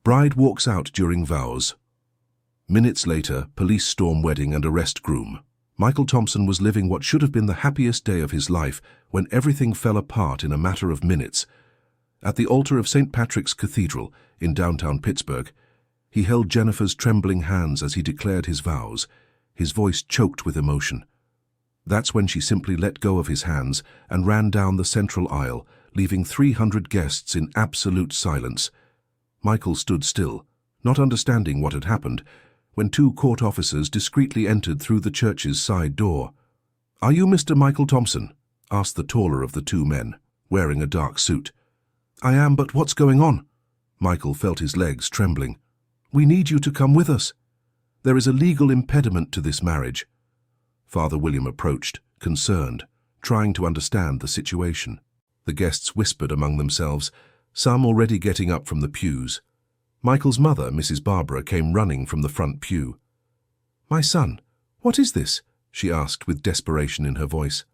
Bride walks out during vows. Minutes later, police storm wedding and arrest groom. Michael Thompson was living what should have been the happiest day of his life when everything fell apart in a matter of minutes. At the altar of St. Patrick's Cathedral in downtown Pittsburgh, he held Jennifer's trembling hands as he declared his vows, his voice choked with emotion. That's when she simply let go of his hands and ran down the central aisle, leaving 300 guests in absolute silence. Michael stood still, not understanding what had happened, when two court officers discreetly entered through the church's side door. "Are you Mr. Michael Thompson?" asked the taller of the two men, wearing a dark suit. "I am, but what's going on?" Michael felt his legs trembling. "We need you to come with us. There is a legal impediment to this marriage." Father William approached, concerned, trying to understand the situation. The guests whispered among themselves, some already getting up from the pews. Michael's mother, Mrs. Barbara, came running from the front pew. "My son, what is this?" she asked with desperation in her voice.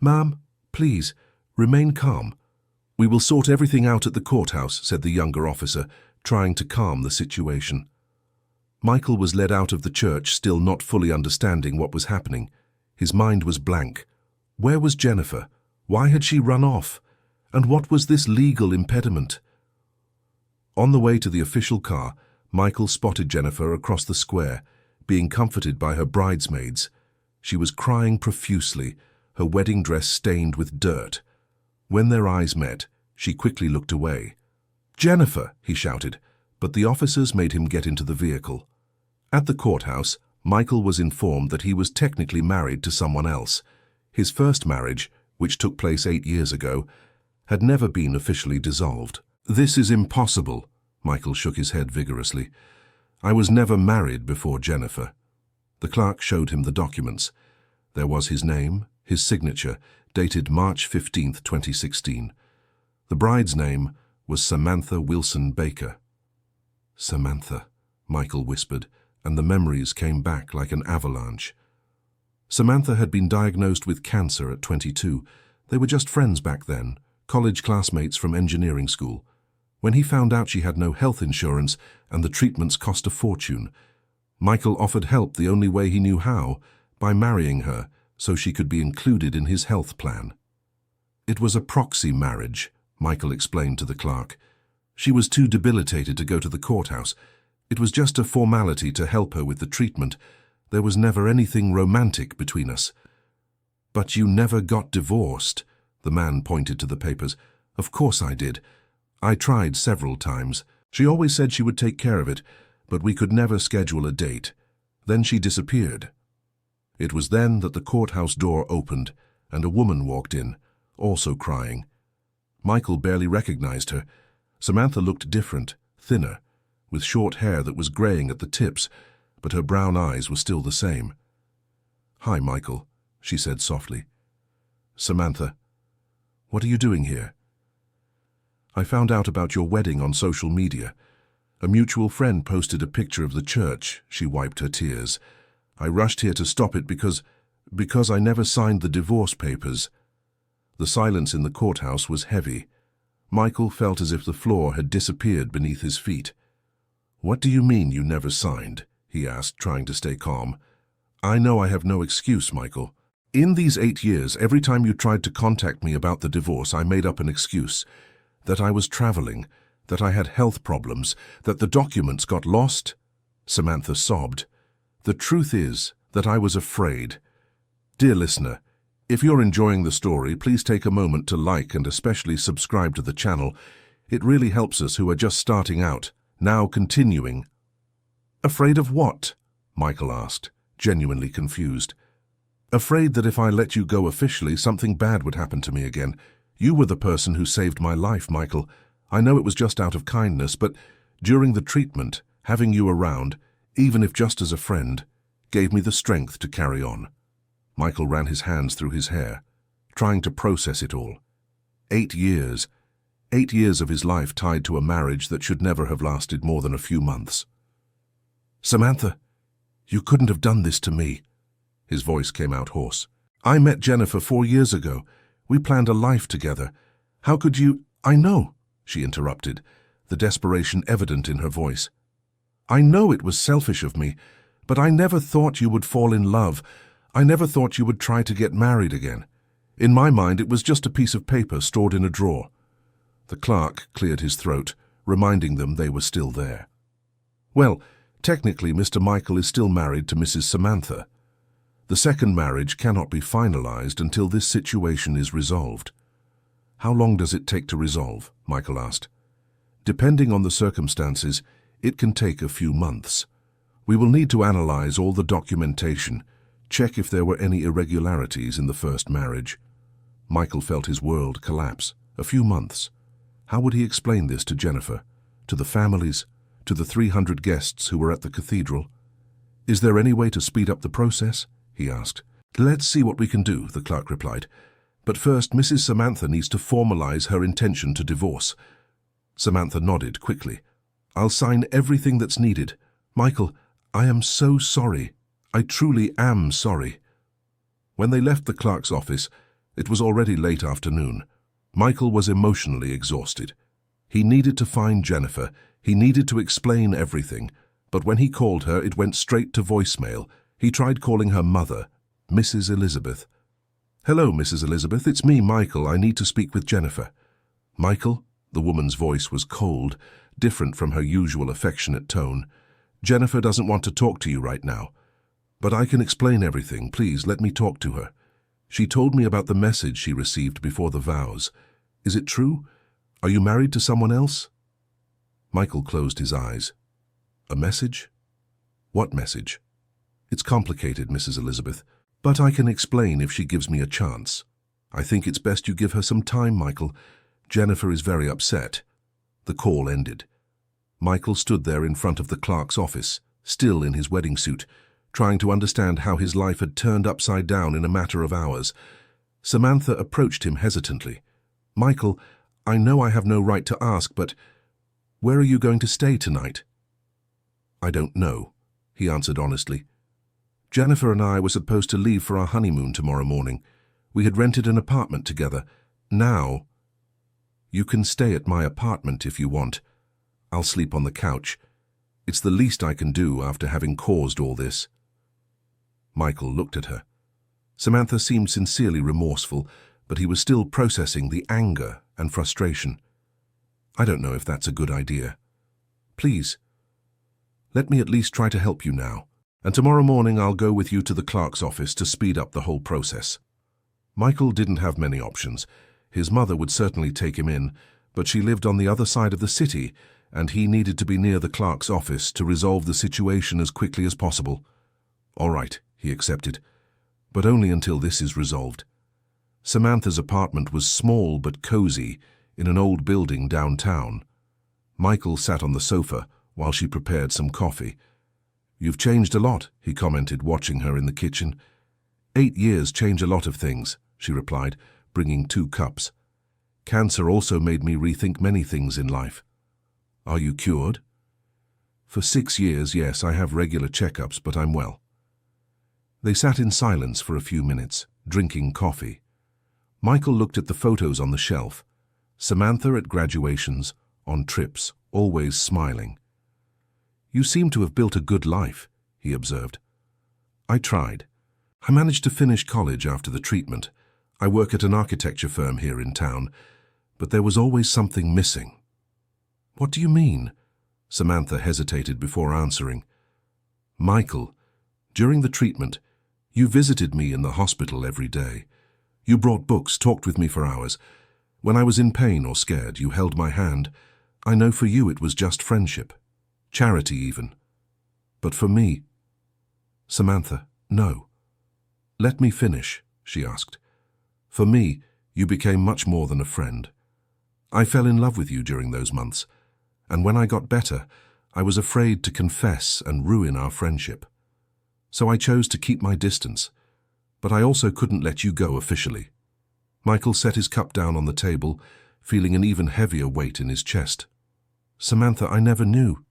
"Ma'am, please, remain calm. We will sort everything out at the courthouse," said the younger officer, trying to calm the situation. Michael was led out of the church, still not fully understanding what was happening. His mind was blank. Where was Jennifer? Why had she run off? And what was this legal impediment? On the way to the official car, Michael spotted Jennifer across the square, being comforted by her bridesmaids. She was crying profusely, her wedding dress stained with dirt. When their eyes met, she quickly looked away. "Jennifer!" he shouted, but the officers made him get into the vehicle. At the courthouse, Michael was informed that he was technically married to someone else. His first marriage, which took place 8 years ago, had never been officially dissolved. "This is impossible," Michael shook his head vigorously. "I was never married before Jennifer." The clerk showed him the documents. There was his name, his signature, dated March 15, 2016. The bride's name was Samantha Wilson Baker. "Samantha," Michael whispered, and the memories came back like an avalanche. Samantha had been diagnosed with cancer at 22. They were just friends back then, college classmates from engineering school. When he found out she had no health insurance and the treatments cost a fortune, Michael offered help the only way he knew how, by marrying her so she could be included in his health plan. "It was a proxy marriage," Michael explained to the clerk. "She was too debilitated to go to the courthouse. It was just a formality to help her with the treatment. There was never anything romantic between us." "But you never got divorced," the man pointed to the papers. "Of course I did. I tried several times. She always said she would take care of it, but we could never schedule a date. Then she disappeared." It was then that the courthouse door opened and a woman walked in, also crying. Michael barely recognized her. Samantha looked different, thinner, with short hair that was graying at the tips, but her brown eyes were still the same. "Hi, Michael," she said softly. "Samantha, what are you doing here?" "I found out about your wedding on social media. A mutual friend posted a picture of the church." She wiped her tears. "I rushed here to stop it because I never signed the divorce papers." The silence in the courthouse was heavy. Michael felt as if the floor had disappeared beneath his feet. "What do you mean you never signed?" he asked, trying to stay calm. "I know I have no excuse, Michael. In these 8 years, every time you tried to contact me about the divorce, I made up an excuse. That I was traveling, that I had health problems, that the documents got lost." Samantha sobbed. "The truth is that I was afraid." Dear listener, if you're enjoying the story, please take a moment to like and especially subscribe to the channel. It really helps us who are just starting out. Now continuing. "Afraid of what?" Michael asked, genuinely confused. "Afraid that if I let you go officially, something bad would happen to me again. You were the person who saved my life, Michael. I know it was just out of kindness, but during the treatment, having you around, even if just as a friend, gave me the strength to carry on." Michael ran his hands through his hair, trying to process it all. 8 years. 8 years of his life tied to a marriage that should never have lasted more than a few months. "Samantha, you couldn't have done this to me." His voice came out hoarse. "I met Jennifer 4 years ago. We planned a life together. How could you—" "I know," she interrupted. the desperation evident in her voice. "I know it was selfish of me, but I never thought you would fall in love. I never thought you would try to get married again. In my mind, it was just a piece of paper stored in a drawer." The clerk cleared his throat, reminding them they were still there. "Well, technically, Mr. Michael is still married to Mrs. Samantha. The second marriage cannot be finalized until this situation is resolved." "How long does it take to resolve?" Michael asked. "Depending on the circumstances, it can take a few months. We will need to analyze all the documentation, check if there were any irregularities in the first marriage." Michael felt his world collapse. A few months. How would he explain this to Jennifer, to the families, to the 300 guests who were at the cathedral? "Is there any way to speed up the process?" he asked. "Let's see what we can do," the clerk replied. "But first, Mrs. Samantha needs to formalize her intention to divorce." Samantha nodded quickly. "I'll sign everything that's needed. Michael, I am so sorry. I truly am sorry." When they left the clerk's office, it was already late afternoon. Michael was emotionally exhausted. He needed to find Jennifer. He needed to explain everything. But when he called her, it went straight to voicemail. He tried calling her mother, Mrs. Elizabeth. "Hello, Mrs. Elizabeth. It's me, Michael. I need to speak with Jennifer." "Michael?" The woman's voice was cold, different from her usual affectionate tone. "Jennifer doesn't want to talk to you right now. But I can explain everything. Please, let me talk to her. She told me about the message she received before the vows. Is it true? Are you married to someone else?" Michael closed his eyes. "A message? What message?" "It's complicated, Mrs. Elizabeth, but I can explain if she gives me a chance. I think it's best you give her some time, Michael. Jennifer is very upset." The call ended. Michael stood there in front of the clerk's office, still in his wedding suit, trying to understand how his life had turned upside down in a matter of hours. Samantha approached him hesitantly. "Michael, I know I have no right to ask, but where are you going to stay tonight?" "I don't know," he answered honestly. "Jennifer and I were supposed to leave for our honeymoon tomorrow morning. We had rented an apartment together. Now, you can stay at my apartment if you want. I'll sleep on the couch. It's the least I can do after having caused all this." Michael looked at her. Samantha seemed sincerely remorseful, but he was still processing the anger and frustration. "I don't know if that's a good idea. Please, let me at least try to help you now, and tomorrow morning I'll go with you to the clerk's office to speed up the whole process." Michael didn't have many options. His mother would certainly take him in, but she lived on the other side of the city, and he needed to be near the clerk's office to resolve the situation as quickly as possible. "All right," he accepted, "but only until this is resolved." Samantha's apartment was small but cozy in an old building downtown. Michael sat on the sofa while she prepared some coffee. "You've changed a lot," he commented, watching her in the kitchen. 8 years change a lot of things," she replied, bringing 2 cups. "Cancer also made me rethink many things in life." "Are you cured?" "For 6 years, yes, I have regular checkups, but I'm well." They sat in silence for a few minutes, drinking coffee. Michael looked at the photos on the shelf. Samantha at graduations, on trips, always smiling. "You seem to have built a good life," he observed. "I tried. I managed to finish college after the treatment. I work at an architecture firm here in town, but there was always something missing." "What do you mean?" Samantha hesitated before answering. "Michael, during the treatment, you visited me in the hospital every day. You brought books, talked with me for hours. When I was in pain or scared, you held my hand. I know for you it was just friendship, charity even. But for me—" "Samantha, no. Let me finish," she asked. "For me, you became much more than a friend. I fell in love with you during those months, and when I got better, I was afraid to confess and ruin our friendship. So I chose to keep my distance, but I also couldn't let you go officially." Michael set his cup down on the table, feeling an even heavier weight in his chest. "Samantha, I never knew.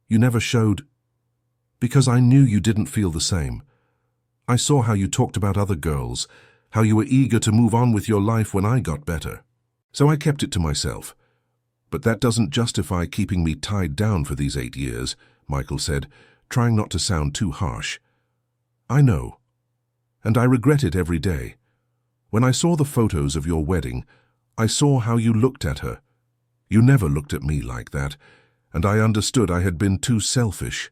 You never showed, because I knew you didn't feel the same. I saw how you talked about other girls, how you were eager to move on with your life when I got better. So I kept it to myself. But that doesn't justify keeping me tied down for these 8 years, Michael said, trying not to sound too harsh. I know. And I regret it every day. When I saw the photos of your wedding, I saw how you looked at her. You never looked at me like that, and I understood I had been too selfish.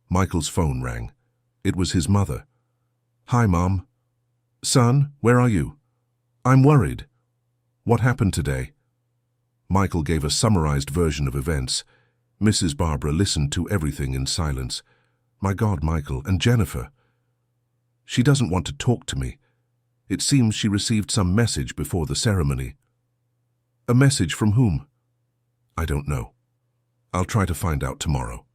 Michael's phone rang. It was his mother. Hi, Mom. Son, where are you? I'm worried. What happened today? Michael gave a summarized version of events. Mrs. Barbara listened to everything in silence. My God, Michael, and Jennifer. She doesn't want to talk to me. It seems she received some message before the ceremony. A message from whom? I don't know. I'll try to find out tomorrow.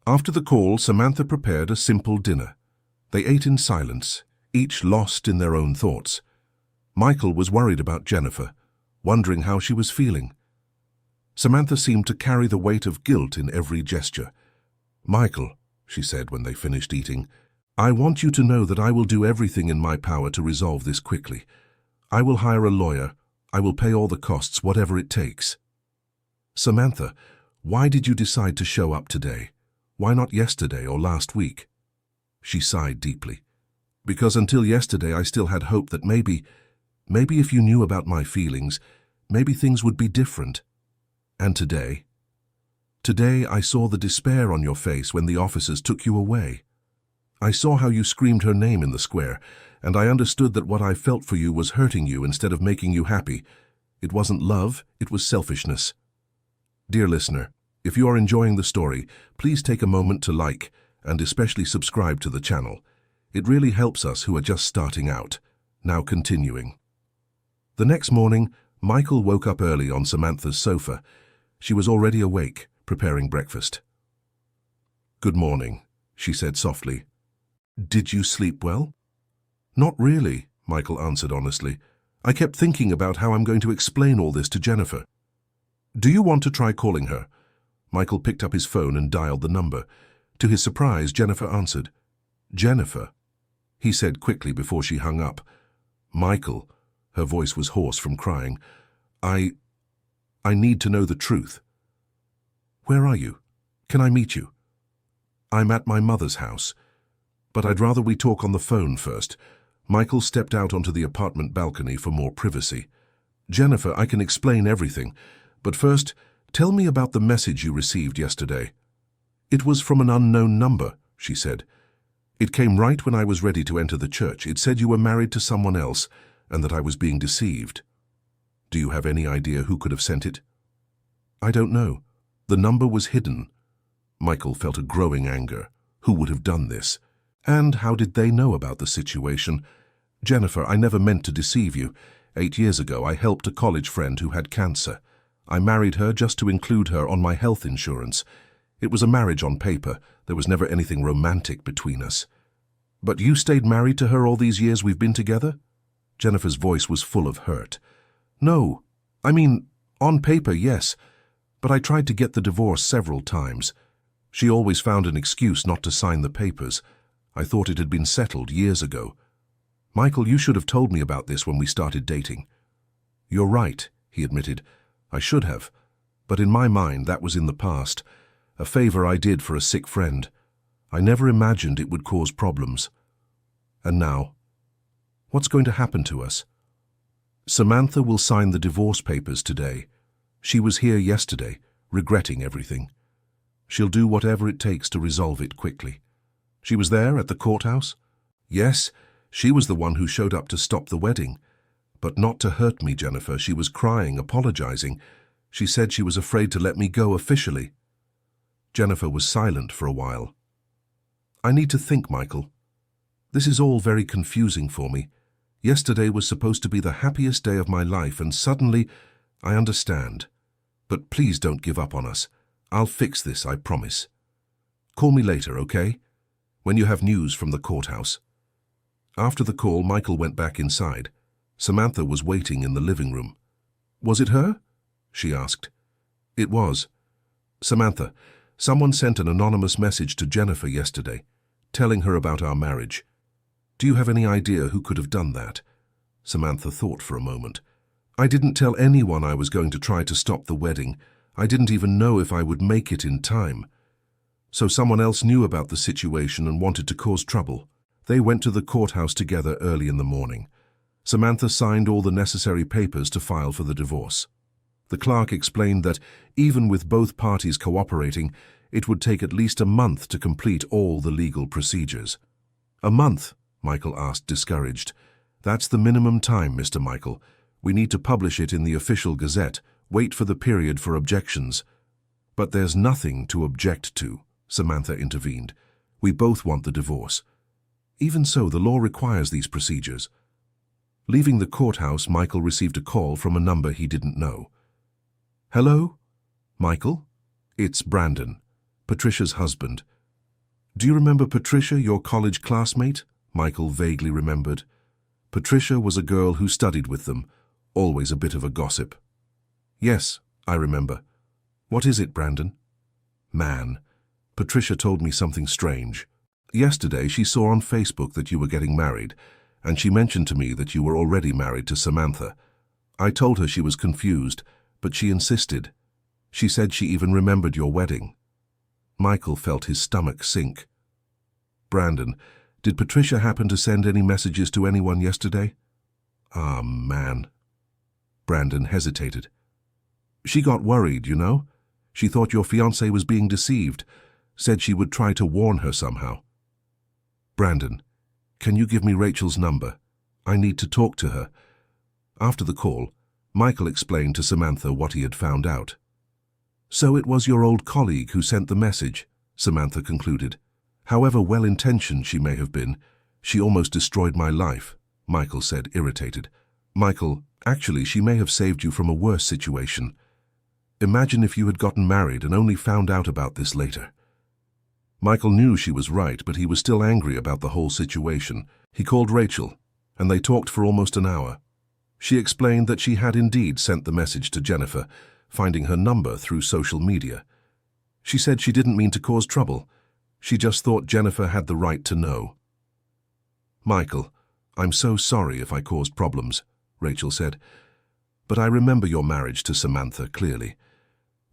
After the call, Samantha prepared a simple dinner. They ate in silence, each lost in their own thoughts. Michael was worried about Jennifer, wondering how she was feeling. Samantha seemed to carry the weight of guilt in every gesture. Michael, she said when they finished eating, I want you to know that I will do everything in my power to resolve this quickly. I will hire a lawyer. I will pay all the costs, whatever it takes. Samantha, why did you decide to show up today? Why not yesterday or last week? She sighed deeply. Because until yesterday I still had hope that maybe if you knew about my feelings, maybe things would be different. And today? Today I saw the despair on your face when the officers took you away. I saw how you screamed her name in the square, and I understood that what I felt for you was hurting you instead of making you happy. It wasn't love, it was selfishness. Dear listener, if you are enjoying the story, please take a moment to like and especially subscribe to the channel. It really helps us who are just starting out. Now continuing. The next morning, Michael woke up early on Samantha's sofa. She was already awake, preparing breakfast. Good morning, she said softly. Did you sleep well? Not really, Michael answered honestly. I kept thinking about how I'm going to explain all this to Jennifer. Do you want to try calling her? Michael picked up his phone and dialed the number. To his surprise, Jennifer answered. Jennifer, he said quickly before she hung up. Michael, her voice was hoarse from crying. I need to know the truth. Where are you? Can I meet you? I'm at my mother's house. But I'd rather we talk on the phone first. Michael stepped out onto the apartment balcony for more privacy. Jennifer, I can explain everything. But first, tell me about the message you received yesterday. It was from an unknown number, she said. It came right when I was ready to enter the church. It said you were married to someone else and that I was being deceived. Do you have any idea who could have sent it? I don't know. The number was hidden. Michael felt a growing anger. Who would have done this? And how did they know about the situation? Jennifer, I never meant to deceive you. 8 years ago, I helped a college friend who had cancer. I married her just to include her on my health insurance. It was a marriage on paper. There was never anything romantic between us. But you stayed married to her all these years we've been together? Jennifer's voice was full of hurt. No, I mean, on paper, yes. But I tried to get the divorce several times. She always found an excuse not to sign the papers. I thought it had been settled years ago. Michael, you should have told me about this when we started dating. You're right, he admitted. I should have. But in my mind, that was in the past. A favor I did for a sick friend. I never imagined it would cause problems. And now, what's going to happen to us? Samantha will sign the divorce papers today. She was here yesterday, regretting everything. She'll do whatever it takes to resolve it quickly. She was there at the courthouse? Yes, she was the one who showed up to stop the wedding. But not to hurt me, Jennifer. She was crying, apologizing. She said she was afraid to let me go officially. Jennifer was silent for a while. I need to think, Michael. This is all very confusing for me. Yesterday was supposed to be the happiest day of my life, and suddenly, I understand. But please don't give up on us. I'll fix this, I promise. Call me later, okay? When you have news from the courthouse. After the call, Michael went back inside. Samantha was waiting in the living room. Was it her? She asked. It was. Samantha, someone sent an anonymous message to Jennifer yesterday, telling her about our marriage. Do you have any idea who could have done that? Samantha thought for a moment. I didn't tell anyone I was going to try to stop the wedding. I didn't even know if I would make it in time. So someone else knew about the situation and wanted to cause trouble. They went to the courthouse together early in the morning. Samantha signed all the necessary papers to file for the divorce. The clerk explained that, even with both parties cooperating, it would take at least a month to complete all the legal procedures. "A month?" Michael asked, discouraged. "That's the minimum time, Mr. Michael. We need to publish it in the official gazette, wait for the period for objections." "But there's nothing to object to," Samantha intervened. "We both want the divorce. Even so, the law requires these procedures." Leaving the courthouse, Michael received a call from a number he didn't know. "Hello? Michael? It's Brandon, Patricia's husband." "Do you remember Patricia, your college classmate?" Michael vaguely remembered. Patricia was a girl who studied with them, always a bit of a gossip. "Yes, I remember. What is it, Brandon?" "Man, Patricia told me something strange. Yesterday she saw on Facebook that you were getting married, and she mentioned to me that you were already married to Samantha. I told her she was confused, but she insisted. She said she even remembered your wedding." Michael felt his stomach sink. "Brandon, did Patricia happen to send any messages to anyone yesterday?" "Ah, man." Brandon hesitated. "She got worried, you know. She thought your fiancé was being deceived, said she would try to warn her somehow." "Brandon, can you give me Rachel's number? I need to talk to her." After the call, Michael explained to Samantha what he had found out. "So it was your old colleague who sent the message," Samantha concluded. "However well-intentioned she may have been, she almost destroyed my life," Michael said, irritated. "Michael, actually she may have saved you from a worse situation. Imagine if you had gotten married and only found out about this later." Michael knew she was right, but he was still angry about the whole situation. He called Rachel, and they talked for almost an hour. She explained that she had indeed sent the message to Jennifer, finding her number through social media. She said she didn't mean to cause trouble. She just thought Jennifer had the right to know. "Michael, I'm so sorry if I caused problems," Rachel said. "But I remember your marriage to Samantha clearly.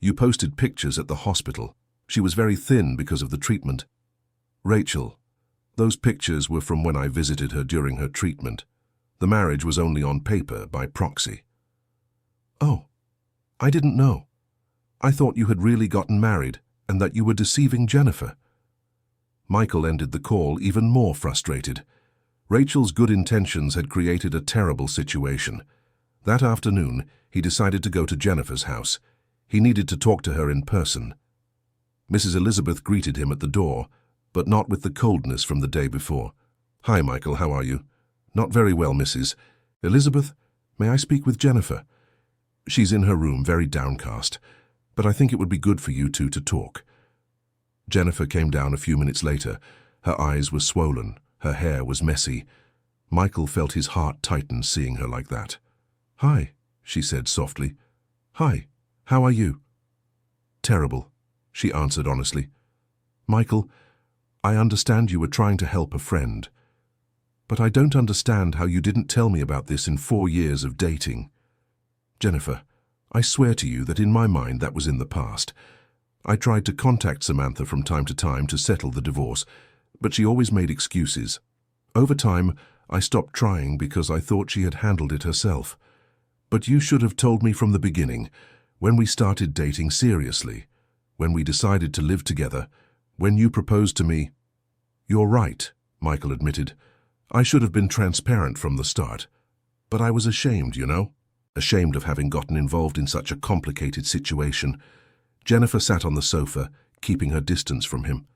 You posted pictures at the hospital. She was very thin because of the treatment." "Rachel, those pictures were from when I visited her during her treatment. The marriage was only on paper, by proxy." "Oh, I didn't know. I thought you had really gotten married and that you were deceiving Jennifer." Michael ended the call even more frustrated. Rachel's good intentions had created a terrible situation. That afternoon, he decided to go to Jennifer's house. He needed to talk to her in person. Mrs. Elizabeth greeted him at the door, but not with the coldness from the day before. "Hi, Michael, how are you?" "Not very well, Mrs. Elizabeth, may I speak with Jennifer?" "She's in her room, very downcast, but I think it would be good for you two to talk." Jennifer came down a few minutes later. Her eyes were swollen, her hair was messy. Michael felt his heart tighten seeing her like that. "Hi," she said softly. "Hi, how are you?" "Terrible," she answered honestly. "Michael, I understand you were trying to help a friend, but I don't understand how you didn't tell me about this in 4 years of dating. Jennifer, I swear to you that in my mind that was in the past. I tried to contact Samantha from time to settle the divorce, but she always made excuses. Over time, I stopped trying because I thought she had handled it herself. But you should have told me from the beginning, when we started dating seriously, when we decided to live together, when you proposed to me." "You're right," Michael admitted. "I should have been transparent from the start. But I was ashamed, you know? Ashamed of having gotten involved in such a complicated situation." Jennifer sat on the sofa, keeping her distance from him.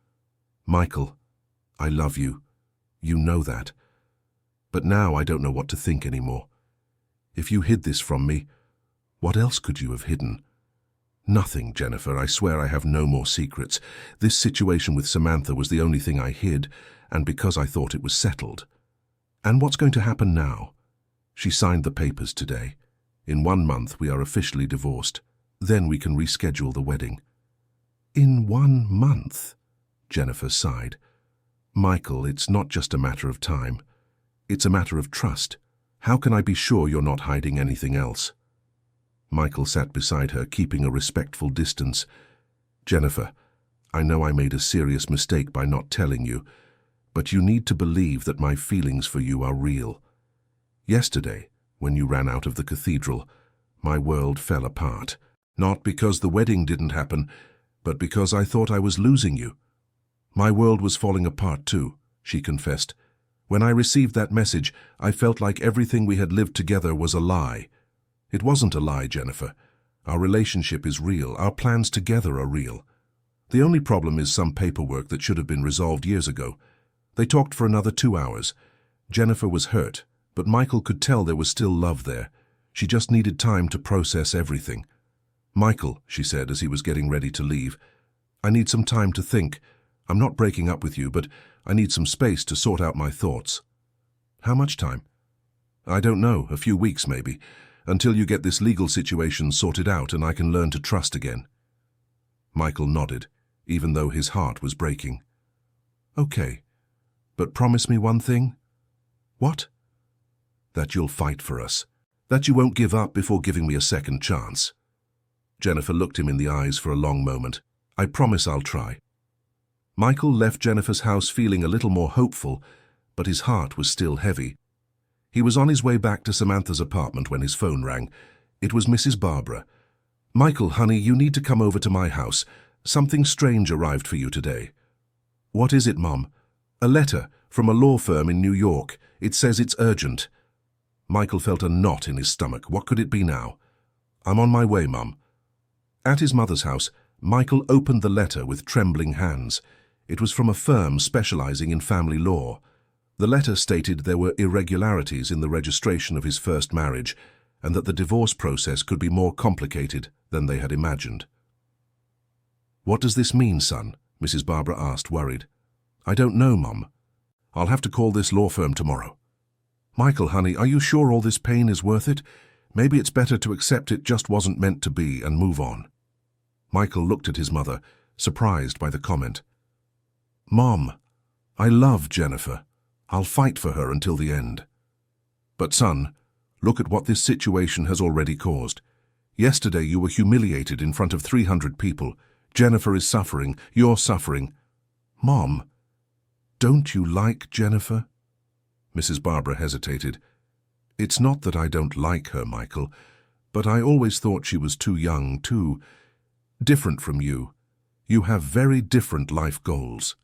"Michael, I love you. You know that. But now I don't know what to think anymore. If you hid this from me, what else could you have hidden?" "Nothing, Jennifer. I swear I have no more secrets. This situation with Samantha was the only thing I hid, and because I thought it was settled." "And what's going to happen now?" "She signed the papers today. In 1 month we are officially divorced. Then we can reschedule the wedding." "In 1 month?" Jennifer sighed. "Michael, it's not just a matter of time. It's a matter of trust. How can I be sure you're not hiding anything else?" Michael sat beside her, keeping a respectful distance. "Jennifer, I know I made a serious mistake by not telling you, but you need to believe that my feelings for you are real. Yesterday, when you ran out of the cathedral, my world fell apart. Not because the wedding didn't happen, but because I thought I was losing you. My world was falling apart too," she confessed. "When I received that message, I felt like everything we had lived together was a lie. It wasn't a lie, Jennifer. Our relationship is real. Our plans together are real. The only problem is some paperwork that should have been resolved years ago." They talked for another 2 hours. Jennifer was hurt, but Michael could tell there was still love there. She just needed time to process everything. "Michael," she said as he was getting ready to leave, "I need some time to think. I'm not breaking up with you, but I need some space to sort out my thoughts." "How much time?" "I don't know, a few weeks maybe, until you get this legal situation sorted out and I can learn to trust again." Michael nodded, even though his heart was breaking. "Okay, but promise me one thing." "What?" "That you'll fight for us. That you won't give up before giving me a second chance." Jennifer looked him in the eyes for a long moment. "I promise I'll try." Michael left Jennifer's house feeling a little more hopeful, but his heart was still heavy. He was on his way back to Samantha's apartment when his phone rang. It was Mrs. Barbara. "Michael, honey, you need to come over to my house. Something strange arrived for you today." "What is it, Mom?" "A letter from a law firm in New York. It says it's urgent." Michael felt a knot in his stomach. What could it be now? "I'm on my way, Mum." At his mother's house, Michael opened the letter with trembling hands. It was from a firm specializing in family law. The letter stated there were irregularities in the registration of his first marriage and that the divorce process could be more complicated than they had imagined. "What does this mean, son?" Mrs. Barbara asked, worried. "I don't know, Mum. I'll have to call this law firm tomorrow." "Michael, honey, are you sure all this pain is worth it? Maybe it's better to accept it just wasn't meant to be and move on." Michael looked at his mother, surprised by the comment. "Mom, I love Jennifer. I'll fight for her until the end." "But son, look at what this situation has already caused. Yesterday you were humiliated in front of 300 people. Jennifer is suffering. You're suffering." "Mom, don't you like Jennifer?" Mrs. Barbara hesitated. "It's not that I don't like her, Michael, but I always thought she was too young, too different from you. You have very different life goals."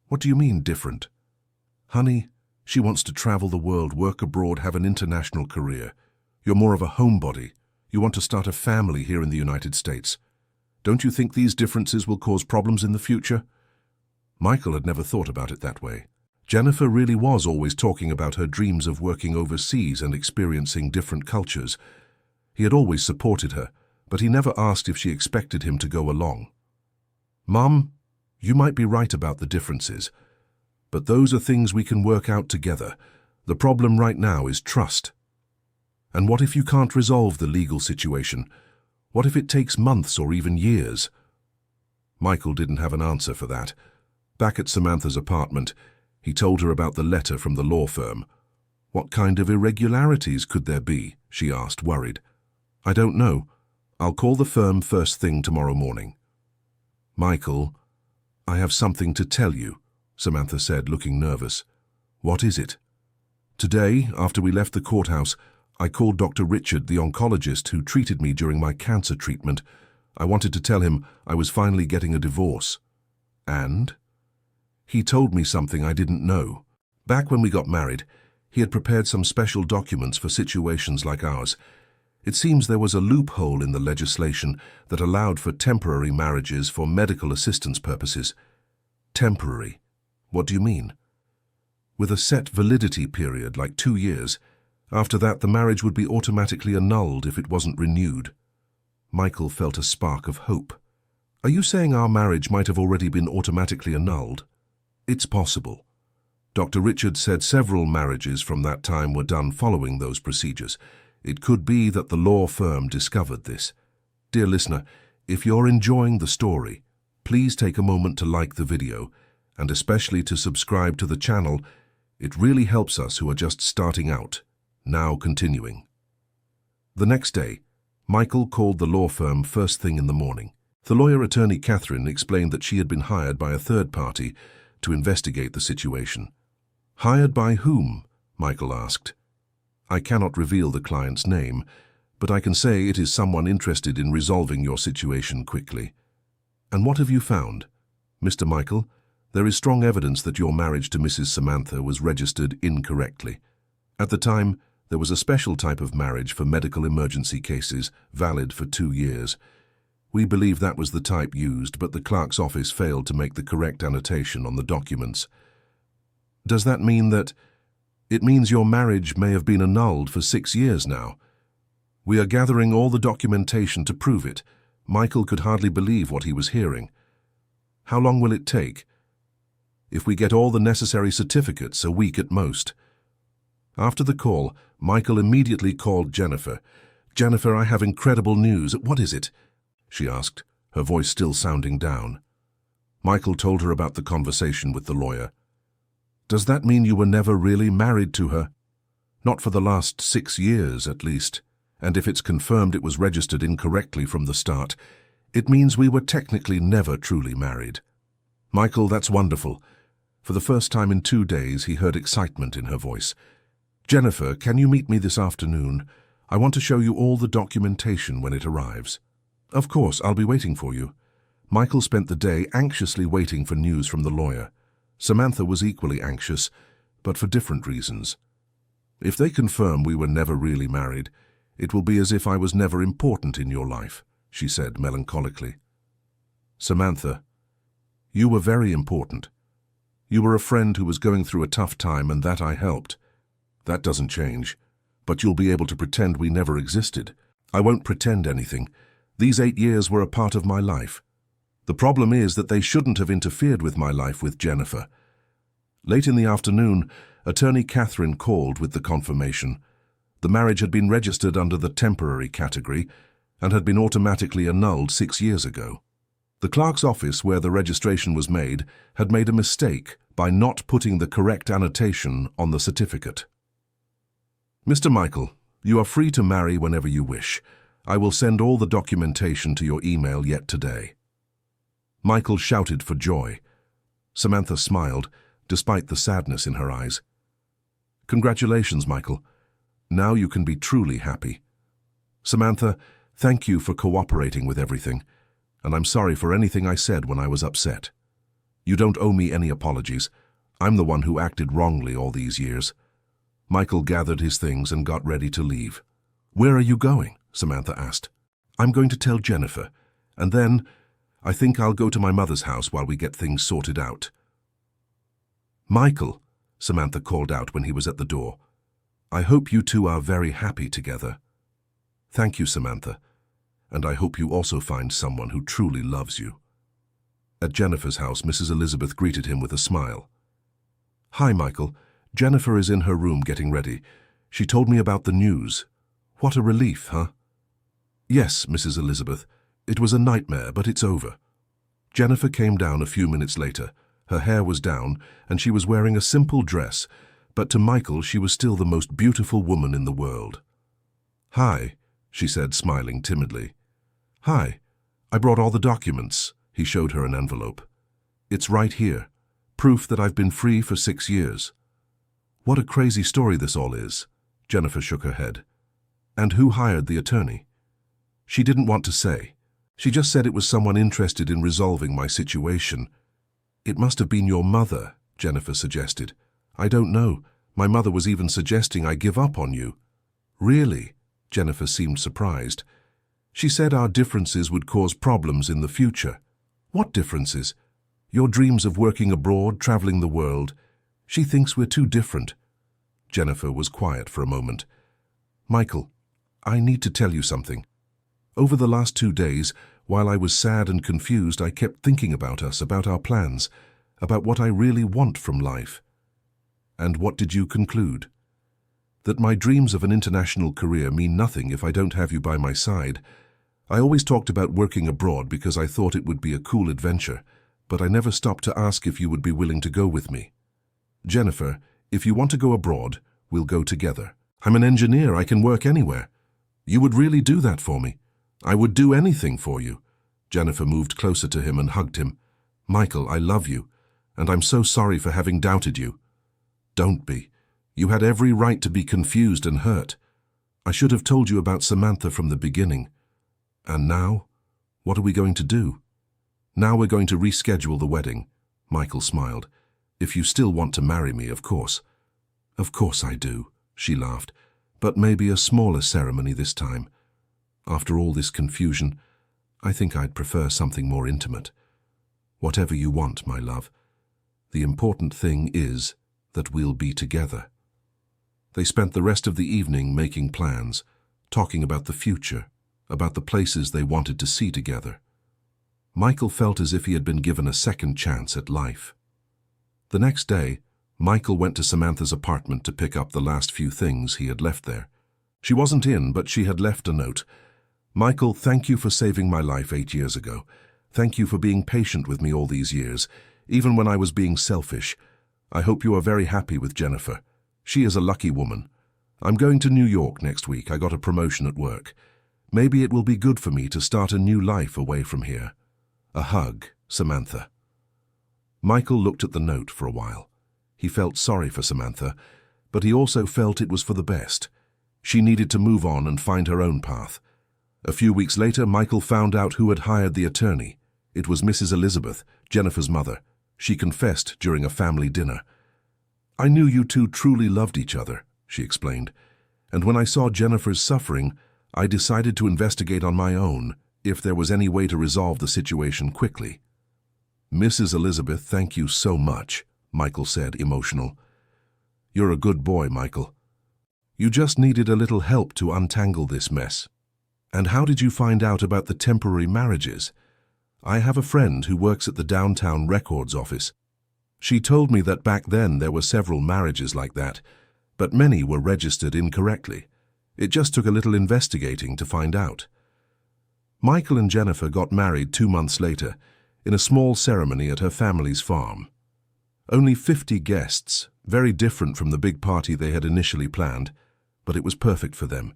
"What do you mean, different?" "Honey, she wants to travel the world, work abroad, have an international career. You're more of a homebody. You want to start a family here in the United States. Don't you think these differences will cause problems in the future?" Michael had never thought about it that way. Jennifer really was always talking about her dreams of working overseas and experiencing different cultures. He had always supported her, but he never asked if she expected him to go along. "Mum, you might be right about the differences, but those are things we can work out together. The problem right now is trust. And what if you can't resolve the legal situation? What if it takes months or even years?" Michael didn't have an answer for that. Back at Samantha's apartment, he told her about the letter from the law firm. "What kind of irregularities could there be?" she asked, worried. "I don't know. I'll call the firm first thing tomorrow morning." "Michael, I have something to tell you," Samantha said, looking nervous. "What is it?" "Today, after we left the courthouse, I called Dr. Richard, the oncologist who treated me during my cancer treatment. I wanted to tell him I was finally getting a divorce." "And?" "He told me something I didn't know. Back when we got married, he had prepared some special documents for situations like ours. It seems there was a loophole in the legislation that allowed for temporary marriages for medical assistance purposes." "Temporary? What do you mean?" "With a set validity period, like 2 years. After that, the marriage would be automatically annulled if it wasn't renewed." Michael felt a spark of hope. "Are you saying our marriage might have already been automatically annulled?" "It's possible. Dr. Richard said several marriages from that time were done following those procedures. It could be that the law firm discovered this. Dear listener, if you're enjoying the story, please take a moment to like the video, and especially to subscribe to the channel. It really helps us who are just starting out. Now continuing. The next day, Michael called the law firm first thing in the morning. The lawyer attorney Catherine explained that she had been hired by a third party to investigate the situation. Hired by whom? Michael asked. I cannot reveal the client's name, but I can say it is someone interested in resolving your situation quickly. And what have you found? Mr. Michael, there is strong evidence that your marriage to Mrs. Samantha was registered incorrectly. At the time, there was a special type of marriage for medical emergency cases, valid for 2 years. We believe that was the type used, but the clerk's office failed to make the correct annotation on the documents. Does that mean that... It means your marriage may have been annulled for 6 years now. We are gathering all the documentation to prove it. Michael could hardly believe what he was hearing. How long will it take? If we get all the necessary certificates, a week at most. After the call, Michael immediately called Jennifer. Jennifer, I have incredible news. What is it? She asked, her voice still sounding down. Michael told her about the conversation with the lawyer. Does that mean you were never really married to her? Not for the last 6 years, at least. And if it's confirmed it was registered incorrectly from the start, it means we were technically never truly married. Michael, that's wonderful. For the first time in 2 days, he heard excitement in her voice. Jennifer, can you meet me this afternoon? I want to show you all the documentation when it arrives. Of course, I'll be waiting for you. Michael spent the day anxiously waiting for news from the lawyer. Samantha was equally anxious, but for different reasons. If they confirm we were never really married, it will be as if I was never important in your life, she said melancholically. Samantha, you were very important. You were a friend who was going through a tough time, and that I helped. That doesn't change, but you'll be able to pretend we never existed. I won't pretend anything. These 8 years were a part of my life. The problem is that they shouldn't have interfered with my life with Jennifer. Late in the afternoon, attorney Catherine called with the confirmation. The marriage had been registered under the temporary category and had been automatically annulled 6 years ago. The clerk's office where the registration was made had made a mistake by not putting the correct annotation on the certificate. Mr. Michael, you are free to marry whenever you wish. I will send all the documentation to your email yet today. Michael shouted for joy. Samantha smiled, despite the sadness in her eyes. Congratulations, Michael. Now you can be truly happy. Samantha, thank you for cooperating with everything, and I'm sorry for anything I said when I was upset. You don't owe me any apologies. I'm the one who acted wrongly all these years. Michael gathered his things and got ready to leave. Where are you going? Samantha asked. I'm going to tell Jennifer, and then I think I'll go to my mother's house while we get things sorted out. Michael, Samantha called out when he was at the door. I hope you two are very happy together. Thank you, Samantha, and I hope you also find someone who truly loves you. At Jennifer's house, Mrs. Elizabeth greeted him with a smile. Hi, Michael. Jennifer is in her room getting ready. She told me about the news. What a relief, huh? Yes, Mrs. Elizabeth. It was a nightmare, but it's over. Jennifer came down a few minutes later. Her hair was down, and she was wearing a simple dress, but to Michael she was still the most beautiful woman in the world. Hi, she said, smiling timidly. Hi, I brought all the documents. He showed her an envelope. It's right here, proof that I've been free for 6 years. What a crazy story this all is. Jennifer shook her head. And who hired the attorney? She didn't want to say. She just said it was someone interested in resolving my situation. It must have been your mother, Jennifer suggested. I don't know. My mother was even suggesting I give up on you. Really? Jennifer seemed surprised. She said our differences would cause problems in the future. What differences? Your dreams of working abroad, traveling the world. She thinks we're too different. Jennifer was quiet for a moment. Michael, I need to tell you something. Over the last 2 days, while I was sad and confused, I kept thinking about us, about our plans, about what I really want from life. And what did you conclude? That my dreams of an international career mean nothing if I don't have you by my side. I always talked about working abroad because I thought it would be a cool adventure, but I never stopped to ask if you would be willing to go with me. Jennifer, if you want to go abroad, we'll go together. I'm an engineer, I can work anywhere. You would really do that for me? I would do anything for you. Jennifer moved closer to him and hugged him. Michael, I love you, and I'm so sorry for having doubted you. Don't be. You had every right to be confused and hurt. I should have told you about Samantha from the beginning. And now? What are we going to do? Now we're going to reschedule the wedding. Michael smiled. If you still want to marry me, of course. Of course I do, she laughed. But maybe a smaller ceremony this time. After all this confusion, I think I'd prefer something more intimate. Whatever you want, my love. The important thing is that we'll be together. They spent the rest of the evening making plans, talking about the future, about the places they wanted to see together. Michael felt as if he had been given a second chance at life. The next day, Michael went to Samantha's apartment to pick up the last few things he had left there. She wasn't in, but she had left a note. Michael, thank you for saving my life 8 years ago. Thank you for being patient with me all these years, even when I was being selfish. I hope you are very happy with Jennifer. She is a lucky woman. I'm going to New York next week. I got a promotion at work. Maybe it will be good for me to start a new life away from here. A hug, Samantha. Michael looked at the note for a while. He felt sorry for Samantha, but he also felt it was for the best. She needed to move on and find her own path. A few weeks later, Michael found out who had hired the attorney. It was Mrs. Elizabeth, Jennifer's mother. She confessed during a family dinner. I knew you two truly loved each other, she explained. And when I saw Jennifer's suffering, I decided to investigate on my own if there was any way to resolve the situation quickly. Mrs. Elizabeth, thank you so much, Michael said, emotional. You're a good boy, Michael. You just needed a little help to untangle this mess. And how did you find out about the temporary marriages? I have a friend who works at the downtown records office. She told me that back then there were several marriages like that, but many were registered incorrectly. It just took a little investigating to find out. Michael and Jennifer got married 2 months later, in a small ceremony at her family's farm. Only 50 guests, very different from the big party they had initially planned, but it was perfect for them.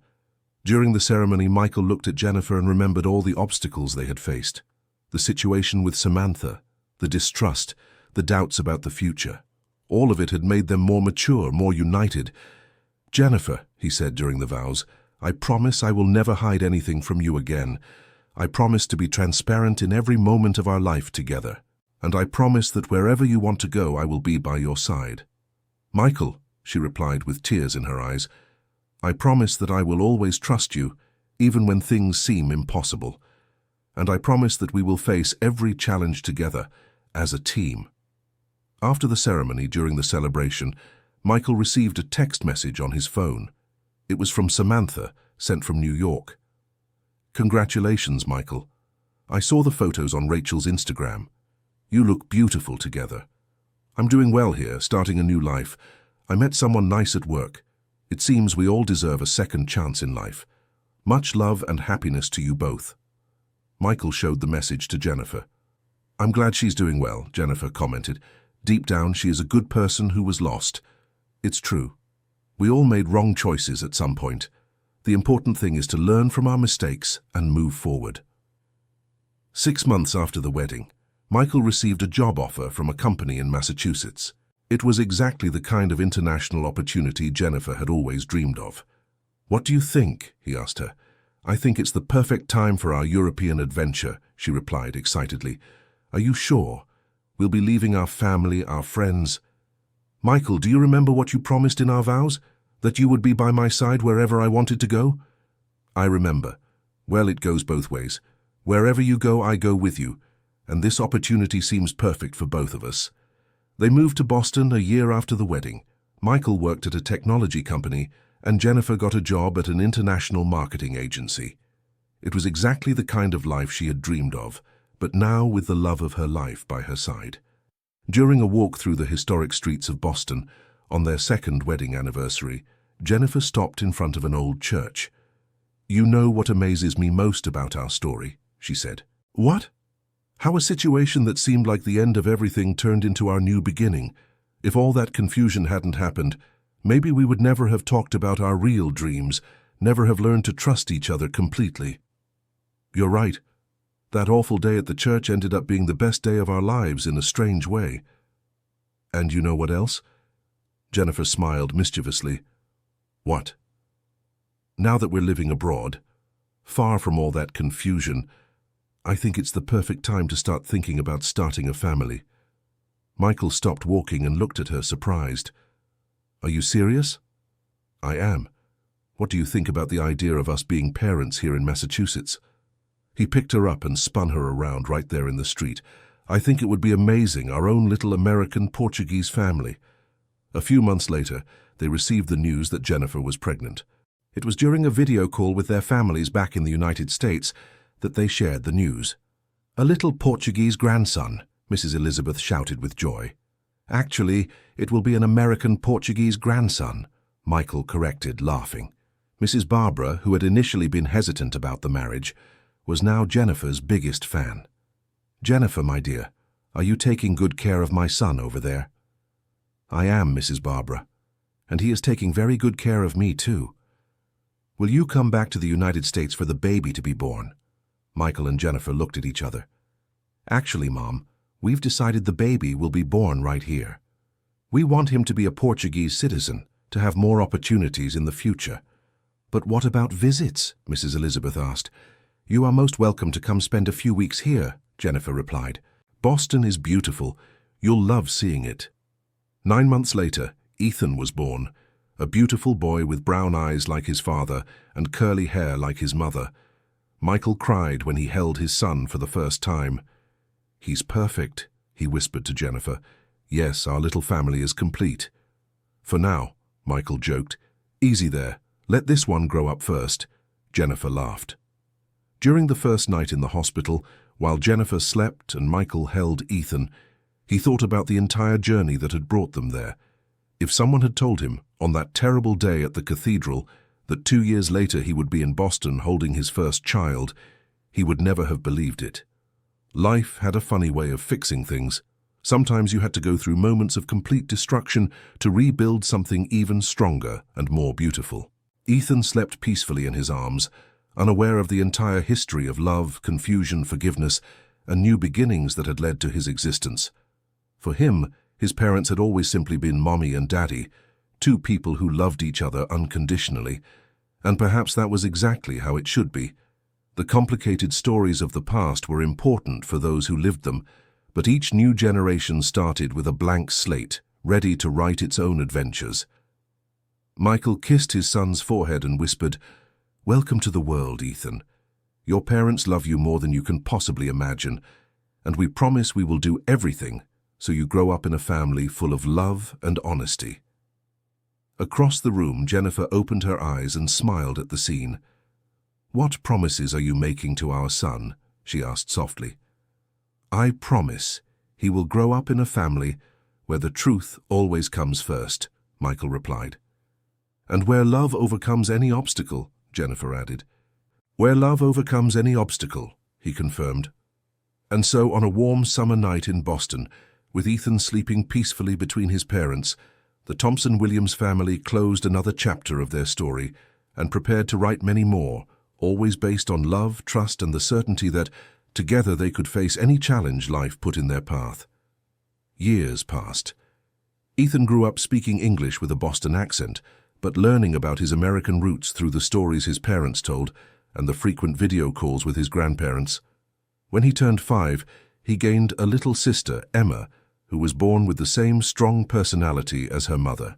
During the ceremony, Michael looked at Jennifer and remembered all the obstacles they had faced. The situation with Samantha, the distrust, the doubts about the future. All of it had made them more mature, more united. Jennifer, he said during the vows, I promise I will never hide anything from you again. I promise to be transparent in every moment of our life together. And I promise that wherever you want to go, I will be by your side. Michael, she replied with tears in her eyes, I promise that I will always trust you, even when things seem impossible. And I promise that we will face every challenge together, as a team. After the ceremony, during the celebration, Michael received a text message on his phone. It was from Samantha, sent from New York. Congratulations, Michael. I saw the photos on Rachel's Instagram. You look beautiful together. I'm doing well here, starting a new life. I met someone nice at work. It seems we all deserve a second chance in life. Much love and happiness to you both. Michael showed the message to Jennifer. I'm glad she's doing well, Jennifer commented. Deep down, she is a good person who was lost. It's true. We all made wrong choices at some point. The important thing is to learn from our mistakes and move forward. 6 months after the wedding, Michael received a job offer from a company in Massachusetts. It was exactly the kind of international opportunity Jennifer had always dreamed of. What do you think? He asked her. I think it's the perfect time for our European adventure, she replied excitedly. Are you sure? We'll be leaving our family, our friends. Michael, do you remember what you promised in our vows? That you would be by my side wherever I wanted to go? I remember. Well, it goes both ways. Wherever you go, I go with you. And this opportunity seems perfect for both of us. They moved to Boston a year after the wedding. Michael worked at a technology company, and Jennifer got a job at an international marketing agency. It was exactly the kind of life she had dreamed of, but now with the love of her life by her side. During a walk through the historic streets of Boston, on their second wedding anniversary, Jennifer stopped in front of an old church. You know what amazes me most about our story, she said. What? How a situation that seemed like the end of everything turned into our new beginning. If all that confusion hadn't happened, maybe we would never have talked about our real dreams never have learned to trust each other completely. You're right. That awful day at the church ended up being the best day of our lives in a strange way. And you know what else? Jennifer smiled mischievously. What? Now that we're living abroad, far from all that confusion, I think it's the perfect time to start thinking about starting a family. Michael stopped walking and looked at her, surprised. Are you serious? I am. What do you think about the idea of us being parents here in Massachusetts? He picked her up and spun her around right there in the street. I think it would be amazing, our own little American-Portuguese family. A few months later, they received the news that Jennifer was pregnant. It was during a video call with their families back in the United States that they shared the news. A little Portuguese grandson, Mrs. Elizabeth shouted with joy. Actually, it will be an American-Portuguese grandson, Michael corrected, laughing. Mrs. Barbara, who had initially been hesitant about the marriage, was now Jennifer's biggest fan. Jennifer, my dear, are you taking good care of my son over there? I am, Mrs. Barbara, and he is taking very good care of me too. Will you come back to the United States for the baby to be born? Michael and Jennifer looked at each other. Actually, Mom, we've decided the baby will be born right here. We want him to be a Portuguese citizen, to have more opportunities in the future. But what about visits? Mrs. Elizabeth asked. You are most welcome to come spend a few weeks here, Jennifer replied. Boston is beautiful. You'll love seeing it. 9 months later, Ethan was born, a beautiful boy with brown eyes like his father and curly hair like his mother. Michael cried when he held his son for the first time. He's perfect, he whispered to Jennifer. Yes, our little family is complete. For now, Michael joked. Easy there. Let this one grow up first. Jennifer laughed. During the first night in the hospital, while Jennifer slept and Michael held Ethan, he thought about the entire journey that had brought them there. If someone had told him, on that terrible day at the cathedral, that 2 years later he would be in Boston holding his first child, he would never have believed it. Life had a funny way of fixing things. Sometimes you had to go through moments of complete destruction to rebuild something even stronger and more beautiful. Ethan slept peacefully in his arms, unaware of the entire history of love, confusion, forgiveness, and new beginnings that had led to his existence. For him, his parents had always simply been Mommy and Daddy, two people who loved each other unconditionally, and perhaps that was exactly how it should be. The complicated stories of the past were important for those who lived them, but each new generation started with a blank slate, ready to write its own adventures. Michael kissed his son's forehead and whispered, Welcome to the world, Ethan. Your parents love you more than you can possibly imagine, and we promise we will do everything so you grow up in a family full of love and honesty. Across the room, Jennifer opened her eyes and smiled at the scene. What promises are you making to our son? She asked softly. I promise he will grow up in a family where the truth always comes first, Michael replied. And where love overcomes any obstacle, Jennifer added. Where love overcomes any obstacle, he confirmed. And so on a warm summer night in Boston, with Ethan sleeping peacefully between his parents, the Thompson-Williams family closed another chapter of their story and prepared to write many more, always based on love, trust, and the certainty that, together, they could face any challenge life put in their path. Years passed. Ethan grew up speaking English with a Boston accent, but learning about his American roots through the stories his parents told and the frequent video calls with his grandparents. When he turned 5, he gained a little sister, Emma, who was born with the same strong personality as her mother.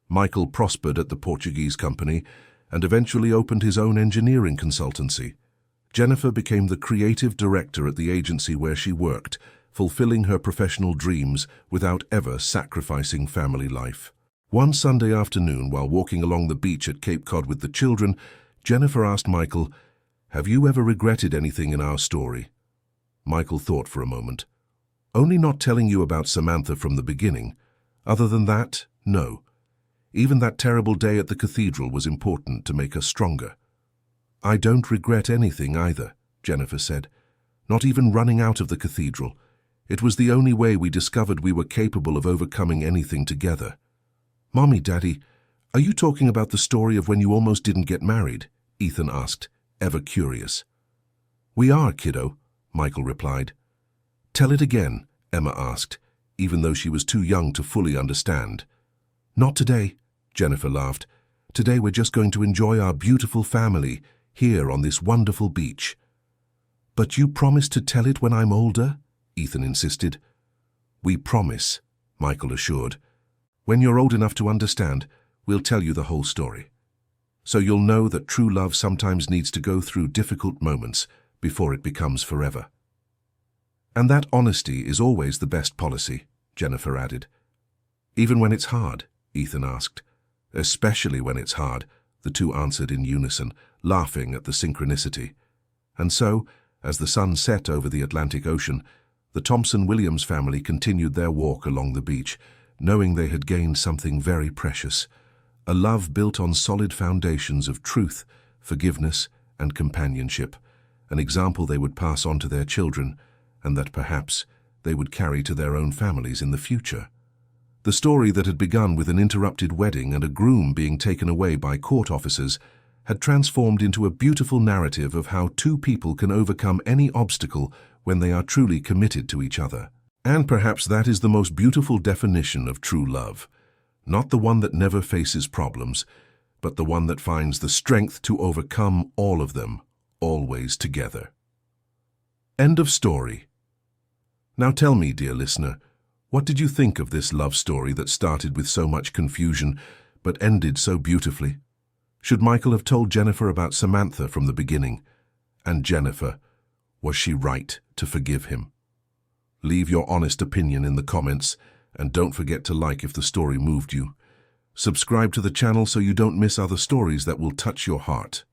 Michael prospered at the Portuguese company and eventually opened his own engineering consultancy. Jennifer became the creative director at the agency where she worked, fulfilling her professional dreams without ever sacrificing family life. One Sunday afternoon, while walking along the beach at Cape Cod with the children, Jennifer asked Michael, "Have you ever regretted anything in our story?" Michael thought for a moment. "Only not telling you about Samantha from the beginning. Other than that, no. Even that terrible day at the cathedral was important to make us stronger." "I don't regret anything either," Jennifer said. "Not even running out of the cathedral. It was the only way we discovered we were capable of overcoming anything together. Mommy, Daddy, Are you talking about the story of when you almost didn't get married? Ethan asked, ever curious. We are, kiddo, Michael replied. Tell it again, Emma asked, even though she was too young to fully understand. Not today, Jennifer laughed. Today we're just going to enjoy our beautiful family here on this wonderful beach. But you promise to tell it when I'm older? Ethan insisted. We promise, Michael assured. When you're old enough to understand, we'll tell you the whole story. So you'll know that true love sometimes needs to go through difficult moments before it becomes forever. And that honesty is always the best policy, Jennifer added. Even when it's hard, Ethan asked. Especially when it's hard, the two answered in unison, laughing at the synchronicity. And so, as the sun set over the Atlantic Ocean, the Thompson-Williams family continued their walk along the beach, knowing they had gained something very precious, a love built on solid foundations of truth, forgiveness, and companionship, an example they would pass on to their children, and that perhaps they would carry to their own families in the future. The story that had begun with an interrupted wedding and a groom being taken away by court officers had transformed into a beautiful narrative of how two people can overcome any obstacle when they are truly committed to each other. And perhaps that is the most beautiful definition of true love, not the one that never faces problems, but the one that finds the strength to overcome all of them, always together. End of story. Now tell me, dear listener, what did you think of this love story that started with so much confusion but ended so beautifully? Should Michael have told Jennifer about Samantha from the beginning? And Jennifer, was she right to forgive him? Leave your honest opinion in the comments, and don't forget to like if the story moved you. Subscribe to the channel so you don't miss other stories that will touch your heart.